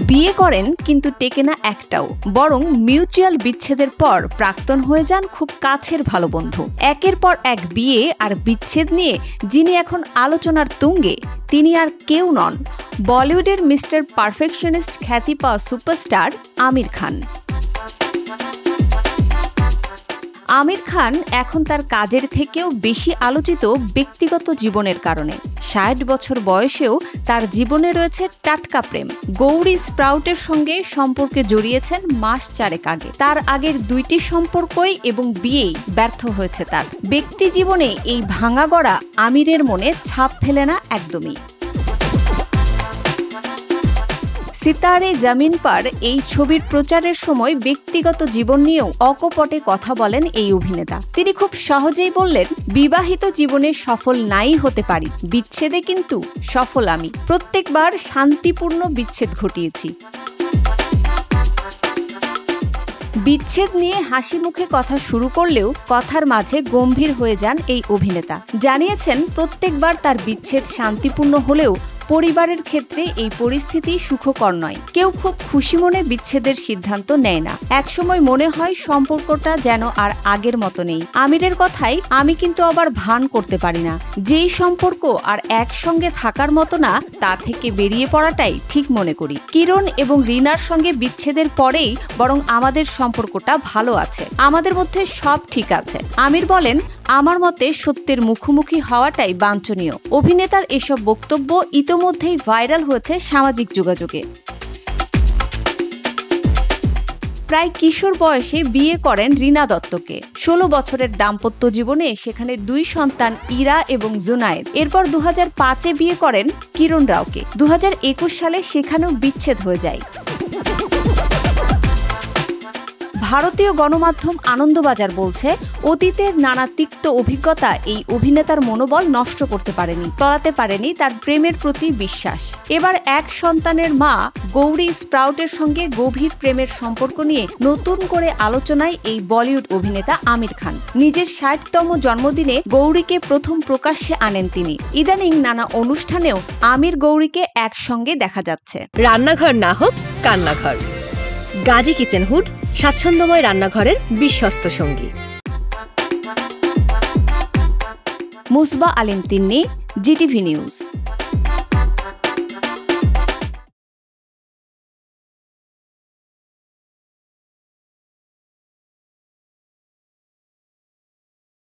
বিয়ে করেন কিন্তু টেকে না একটাও, বরং মিউচুয়াল বিচ্ছেদের পর প্রাক্তন হয়ে যান খুব কাছের ভালো বন্ধু। একের পর এক বিয়ে আর বিচ্ছেদ নিয়ে যিনি এখন আলোচনার তুঙ্গে, তিনি আর কেউ নন, বলিউডের মিস্টার পারফেকশনিস্ট খ্যাতি পাওয়া সুপারস্টার আমির খান। আমির খান এখন তার কাজের থেকেও বেশি আলোচিত ব্যক্তিগত জীবনের কারণে। ৬০ বছর বয়সেও তার জীবনে রয়েছে টাটকা প্রেম। গৌরী স্প্রাউটের সঙ্গে সম্পর্কে জড়িয়েছেন মাস ৪ আগে। তার আগের ২টি সম্পর্কই এবং বিয়েই ব্যর্থ হয়েছে তার। ব্যক্তি জীবনে এই ভাঙা গড়া আমিরের মনে ছাপ ফেলে না একদমই। সিতারে জমিন পার এই ছবির প্রচারের সময় ব্যক্তিগত জীবন নিয়েও অকপটে কথা বলেন এই অভিনেতা। তিনি খুব সহজেই বললেন, বিবাহিত জীবনে সফল নাই হতে পারি, বিচ্ছেদে কিন্তু সফল আমি। প্রত্যেকবার শান্তিপূর্ণ বিচ্ছেদ ঘটিয়েছি। বিচ্ছেদ নিয়ে হাসি মুখে কথা শুরু করলেও কথার মাঝে গম্ভীর হয়ে যান এই অভিনেতা। জানিয়েছেন, প্রত্যেকবার তার বিচ্ছেদ শান্তিপূর্ণ হলেও পরিবারের ক্ষেত্রে এই পরিস্থিতি সুখকর নয়। কেউ খুব খুশি মনে বিচ্ছেদের সিদ্ধান্ত নেয় না। একসময় মনে হয় সম্পর্কটা যেন আর আগের মতো নেই। আমিরের কথাই, আমি কিন্তু আবার ভান করতে পারি না। যেই সম্পর্ক আর একসঙ্গে থাকার মতো না, তা থেকে বেরিয়ে পড়াটাই ঠিক মনে করি। কিরণ এবং রিনার সঙ্গে বিচ্ছেদের পরেই বরং আমাদের সম্পর্কটা ভালো আছে, আমাদের মধ্যে সব ঠিক আছে। আমির বলেন, আমার মতে সত্যের মুখোমুখি হওয়াটাই বাঞ্ছনীয়। অভিনেতার এসব বক্তব্য ইতোমধ্যেই ভাইরাল হয়েছে সামাজিক যোগাযোগে। প্রায় কিশোর বয়সে বিয়ে করেন রিনা দত্তকে। ১৬ বছরের দাম্পত্য জীবনে সেখানে ২ সন্তান ইরা এবং জুনায়েদ। এরপর ২০০৫-এ বিয়ে করেন কিরণ রাওকে। ২০২১ সালে সেখানেও বিচ্ছেদ হয়ে যায়। ভারতীয় গণমাধ্যম আনন্দবাজার বলছে, অতীতের নানা তিক্ত অভিজ্ঞতা এই অভিনেতার মনোবল নষ্ট করতে পারেনি, টলাতে পারেনি তার প্রেমের প্রতি বিশ্বাস। এবার এক সন্তানের মা গৌরী স্প্রাউটের সঙ্গে গভীর প্রেমের সম্পর্ক নিয়ে নতুন করে আলোচনায় এই বলিউড অভিনেতা আমির খান। নিজের ৬০তম জন্মদিনে গৌরীকে প্রথম প্রকাশ্যে আনেন তিনি। ইদানিং নানা অনুষ্ঠানেও আমির গৌরীকে একসঙ্গে দেখা যাচ্ছে। রান্নাঘর না হোক কান্নাঘর, গাজী কিচেন হুড স্বাচ্ছন্দ্যময় রান্নাঘরের বিশ্বস্ত সঙ্গী। মুসবা আলিম তিন্নি, জিটিভি নিউজ।